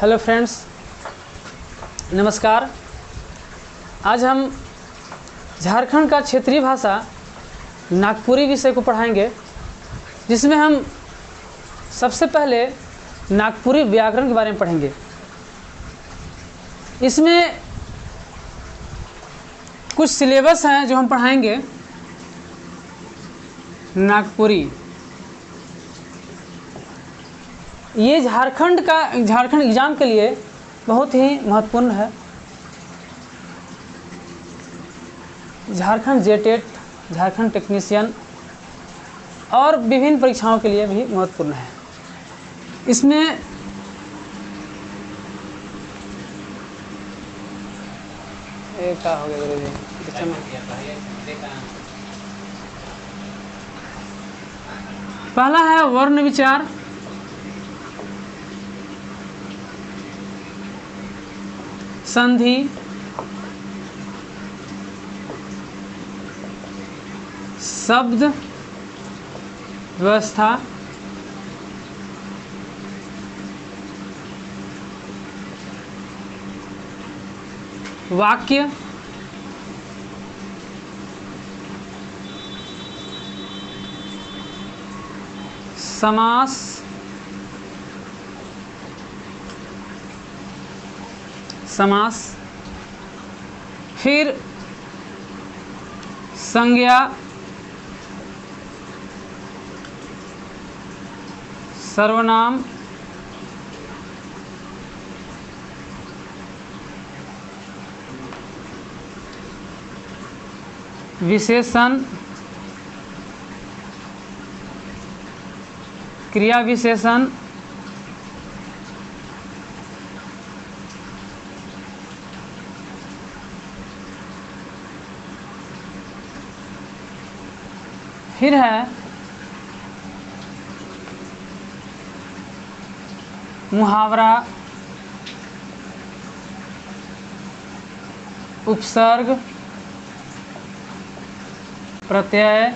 Hello friends, नमस्कार। आज हम झारखंड का क्षेत्रीय भाषा नागपुरी विषय को पढ़ाएंगे, जिसमें हम सबसे पहले नागपुरी व्याकरण के बारे में पढ़ेंगे। इसमें कुछ सिलेबस हैं जो हम पढ़ाएंगे। नागपुरी ये झारखंड एग्ज़ाम के लिए बहुत ही महत्वपूर्ण है। झारखंड जेटेट, झारखंड टेक्नीशियन और विभिन्न परीक्षाओं के लिए भी महत्वपूर्ण है। इसमें क्या हो गया पहला है वर्ण विचार। संधि, शब्द व्यवस्था, वाक्य, समास, फिर संज्ञा, सर्वनाम, विशेषण, क्रिया विशेषण, फिर है मुहावरा, उपसर्ग, प्रत्यय,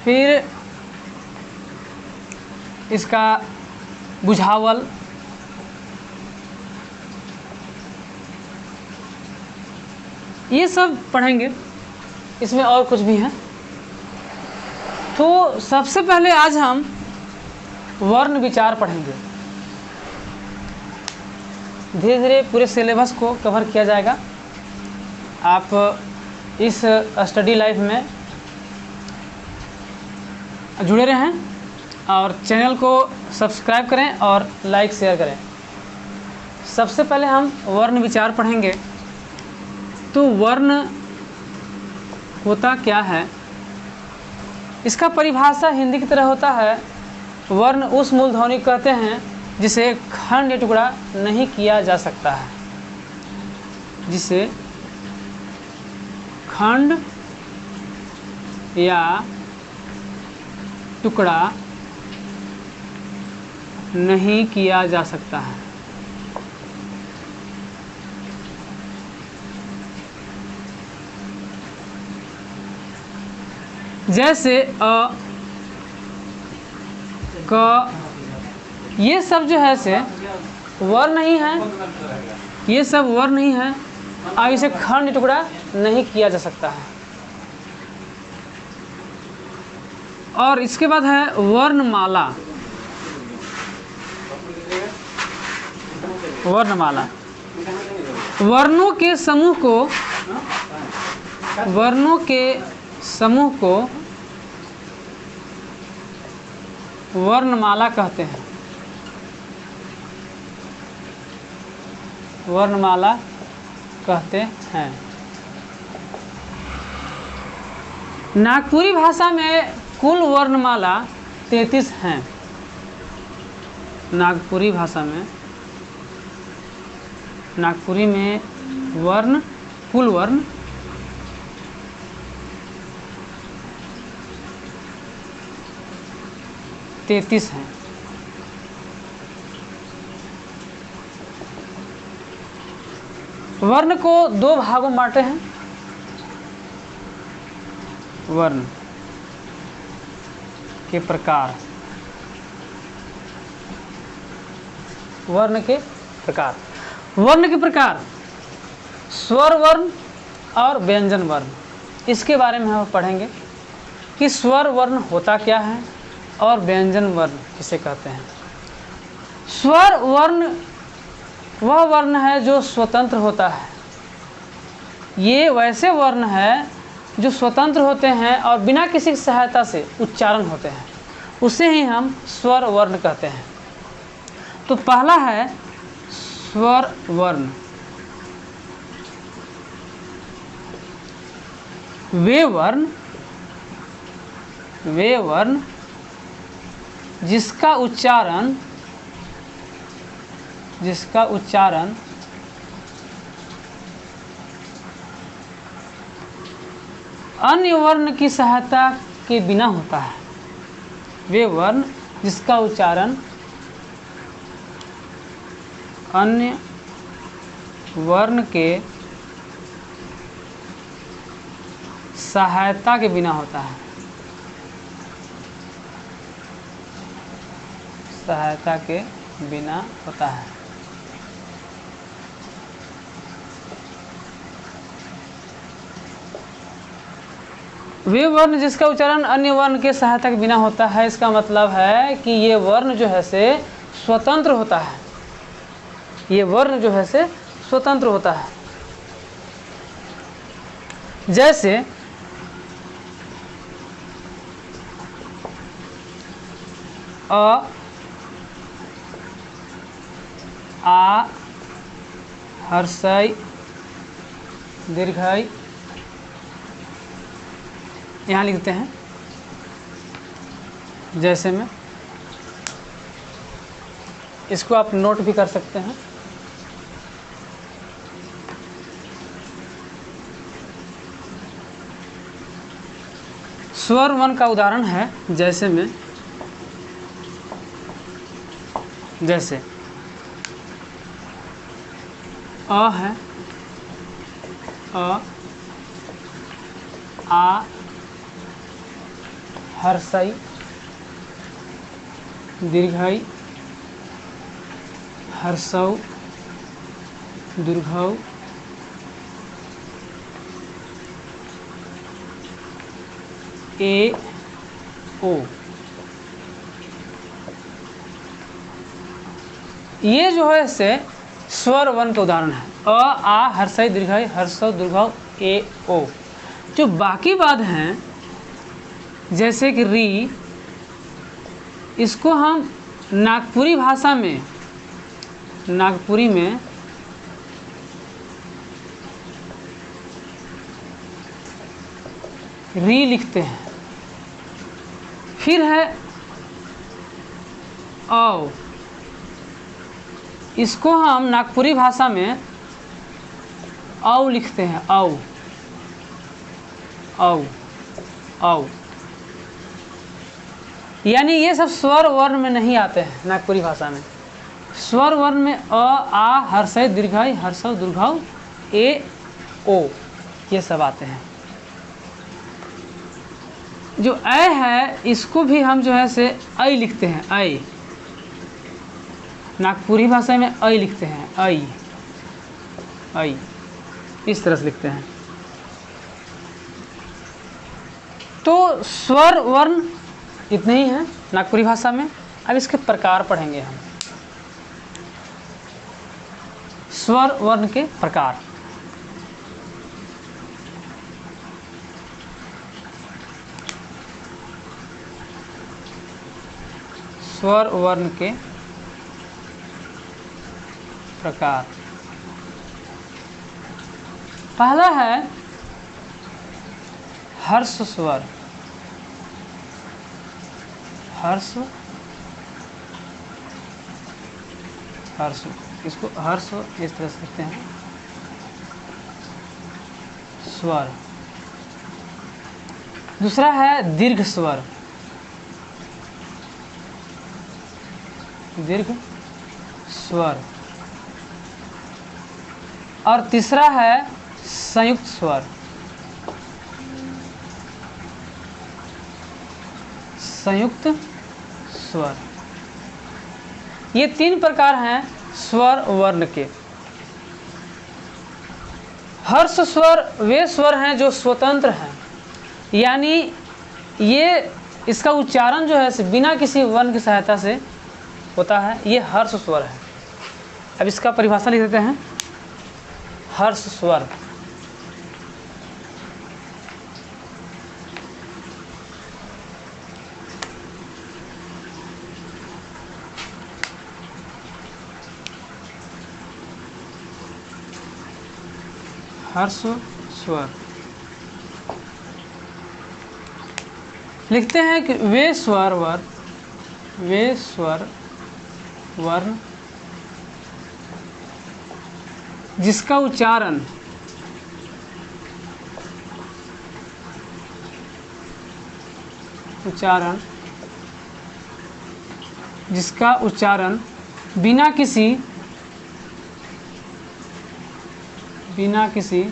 फिर इसका बुझावल, ये सब पढ़ेंगे। इसमें और कुछ भी है। तो सबसे पहले आज हम वर्ण विचार पढ़ेंगे। धीरे धीरे पूरे सिलेबस को कवर किया जाएगा। आप इस स्टडी लाइफ में जुड़े रहें और चैनल को सब्सक्राइब करें और लाइक शेयर करें। सबसे पहले हम वर्ण विचार पढ़ेंगे। तो वर्ण होता क्या है? इसका परिभाषा हिंदी की तरह होता है, वर्ण उस मूलध्वनि कहते हैं जिसे खंड या टुकड़ा नहीं किया जा सकता है। जिसे खंड या टुकड़ा नहीं किया जा सकता है। जैसे अ, क, ये सब जो है से वर्ण नहीं है, ये सब वर्ण नहीं है। अब इसे खंड टुकड़ा नहीं किया जा सकता है। और इसके बाद है वर्णमाला। वर्णमाला वर्णों के समूह को वर्णमाला कहते हैं। वर्णमाला कहते हैं। नागपुरी भाषा में कुल वर्णमाला 33 हैं। नागपुरी में कुल वर्ण 33 हैं। वर्ण को दो भागों में बांटे हैं। वर्ण के प्रकार, वर्ण के प्रकार। वर्ण के प्रकार, स्वर वर्ण और व्यंजन वर्ण, इसके बारे में हम पढ़ेंगे कि स्वर वर्ण होता क्या है और व्यंजन वर्ण किसे कहते हैं। स्वर वर्ण वह वर्ण है जो स्वतंत्र होता है। ये वैसे वर्ण है जो स्वतंत्र होते हैं और बिना किसी सहायता से उच्चारण होते हैं, उसे ही हम स्वर वर्ण कहते हैं। तो पहला है स्वर वर्ण। वे वर्ण जिसका उच्चारण अन्य वर्ण की सहायता के बिना होता है। वे वर्ण जिसका उच्चारण अन्य वर्ण के सहायता के बिना होता है। सहायता के बिना होता है। वे वर्ण जिसका उच्चारण अन्य वर्ण के सहायता के बिना होता है, इसका मतलब है कि ये वर्ण जो है से स्वतंत्र होता है। ये वर्ण जो है से स्वतंत्र होता है। जैसे अ, आ, हर्षई, दीर्घई, यहाँ लिखते हैं। जैसे में इसको आप नोट भी कर सकते हैं। स्वर वर्ण का उदाहरण है जैसे में, जैसे अ है, अ, आ, हर्षई, दीर्घई, हर्षौ, दीर्घौ, ए, ओ। ये जो है से स्वर वर्ण का उदाहरण है। अ, आ, हर्षई, दीर्घई, हर्षौ, दीर्घौ, ए, ओ। जो बाकी बाद हैं जैसे कि री, इसको हम नागपुरी भाषा में, नागपुरी में री लिखते हैं। फिर है औ, इसको हम नागपुरी भाषा में औ लिखते हैं। औ, औ, औ। यानी ये सब स्वर वर्ण में नहीं आते हैं नागपुरी भाषा में। स्वर वर्ण में अ, आ, हर्षई, दीर्घई, हर्षौ, दीर्घौ, ए, ओ, ये सब आते हैं। जो ऐ है इसको भी हम जो है से ऐ लिखते हैं। ऐ, नागपुरी भाषा में ऐ लिखते हैं। ऐ, ऐ, इस तरह से लिखते हैं। तो स्वर वर्ण इतने ही हैं नागपुरी भाषा में। अब इसके प्रकार पढ़ेंगे हम। स्वर वर्ण के प्रकार। स्वर वर्ण के प्रकार। पहला है हर्ष स्वर। हर्ष, हर्ष, इसको हर्ष इस तरह से लिखते हैं। स्वर। दूसरा है दीर्घ स्वर। दीर्घ स्वर। और तीसरा है संयुक्त स्वर। संयुक्त स्वर। ये 3 प्रकार हैं स्वर वर्ण के। हर्ष स्वर वे स्वर हैं जो स्वतंत्र हैं, यानी ये इसका उच्चारण जो है बिना किसी वर्ण की सहायता से होता है, ये हर्ष स्वर है। अब इसका परिभाषा लिख देते हैं। हर्ष स्वर हर्ष स्वर लिखते हैं कि वे स्वर वर्ण जिसका उच्चारण बिना किसी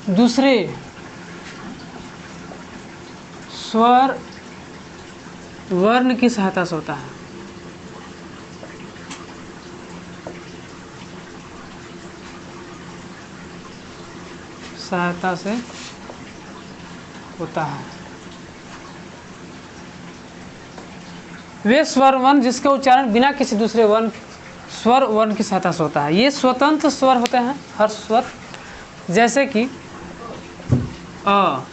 दूसरे स्वर वर्ण की सहायता से होता है। वे स्वर वर्ण जिसका उच्चारण बिना किसी दूसरे स्वर वर्ण की सहायता से होता है। ये स्वतंत्र स्वर होते हैं हर्ष स्वर, जैसे कि अ,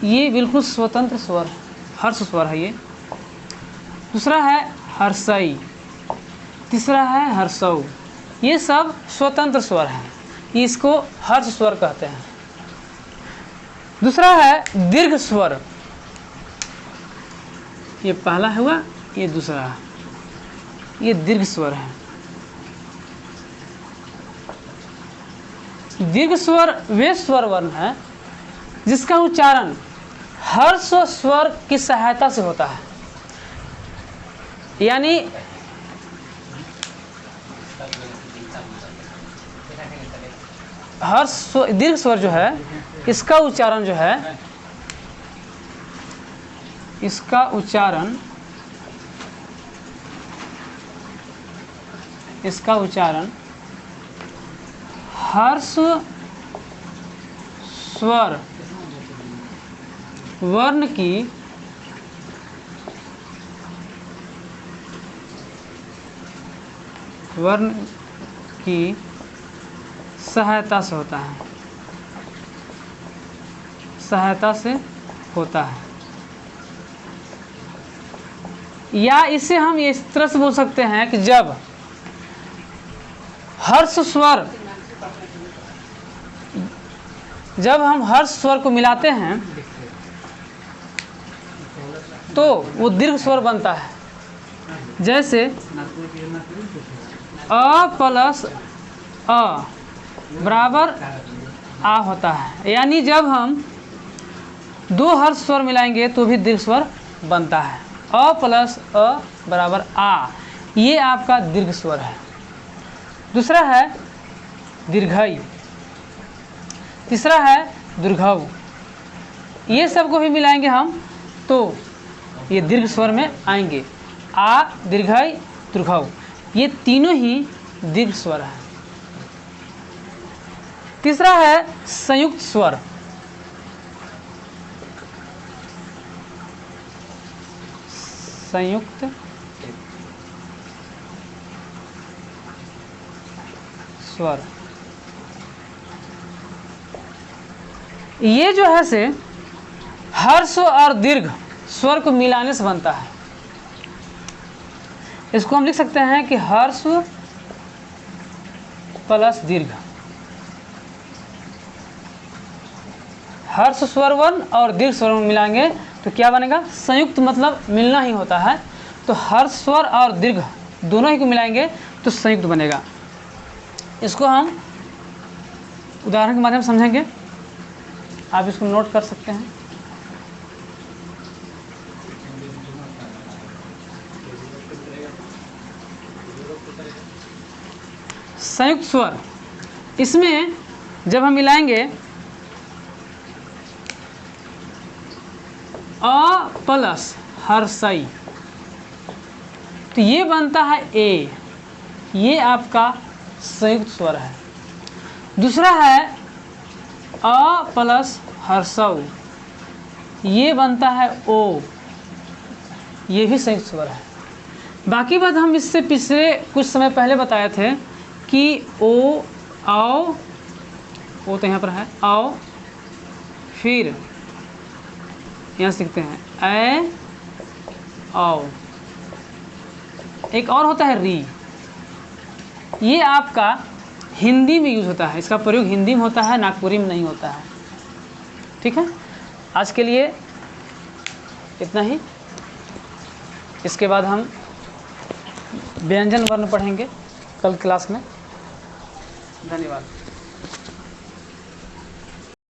ये बिल्कुल स्वतंत्र स्वर हर्ष स्वर है। ये दूसरा है हर्षई, तीसरा है हर्षौ, ये सब स्वतंत्र स्वर हैं, इसको हर्ष स्वर कहते हैं। दूसरा है दीर्घ स्वर, ये पहला हुआ, ये दूसरा है, ये दीर्घ स्वर है। दीर्घ स्वर वे स्वर वर्ण है जिसका उच्चारण हर्ष स्वर की सहायता से होता है, यानी दीर्घ स्वर जो है इसका उच्चारण हर्ष स्वर वर्ण की सहायता से होता है। या इसे हम इस तरह से बोल सकते हैं कि जब हम हर्ष स्वर को मिलाते हैं तो वो दीर्घ स्वर बनता है। जैसे अ प्लस अ बराबर आ होता है, यानी जब हम 2 हर्ष स्वर मिलाएंगे तो भी दीर्घ स्वर बनता है। अ प्लस अ बराबर आ, ये आपका दीर्घ स्वर है। दूसरा है दीर्घई, तीसरा है दीर्घौ, ये सबको भी मिलाएंगे हम तो ये दीर्घ स्वर में आएंगे। आ, दीर्घई, दीर्घौ, ये तीनों ही दीर्घ स्वर हैं। तीसरा है संयुक्त स्वर। संयुक्त स्वर ये जो है से हर्ष और दीर्घ स्वर को मिलाने से बनता है। इसको हम लिख सकते हैं कि हर्ष प्लस दीर्घ। हर्ष स्वर वर्ण और दीर्घ स्वर वर्ण मिलाएंगे तो क्या बनेगा? संयुक्त, मतलब मिलना ही होता है। तो हर्ष स्वर और दीर्घ दोनों ही को मिलाएंगे तो संयुक्त बनेगा। इसको हम उदाहरण के माध्यम से समझेंगे, आप इसको नोट कर सकते हैं। संयुक्त स्वर, इसमें जब हम मिलाएंगे अ प्लस हर्षई, तो ये बनता है ए, ये आपका संयुक्त स्वर है। दूसरा है अ प्लस हर्षऊ, ये बनता है ओ, ये भी संयुक्त स्वर है। बाकी बात हम इससे पिछले कुछ समय पहले बताए थे कि ओ आओ, ओ तो यहाँ पर है आओ, फिर यहाँ सीखते हैं ए आओ, एक और होता है री, ये आपका हिंदी में यूज़ होता है, इसका प्रयोग हिंदी में होता है, नागपुरी में नहीं होता है। ठीक है, आज के लिए इतना ही। इसके बाद हम व्यंजन वर्ण पढ़ेंगे कल क्लास में। धन्यवाद।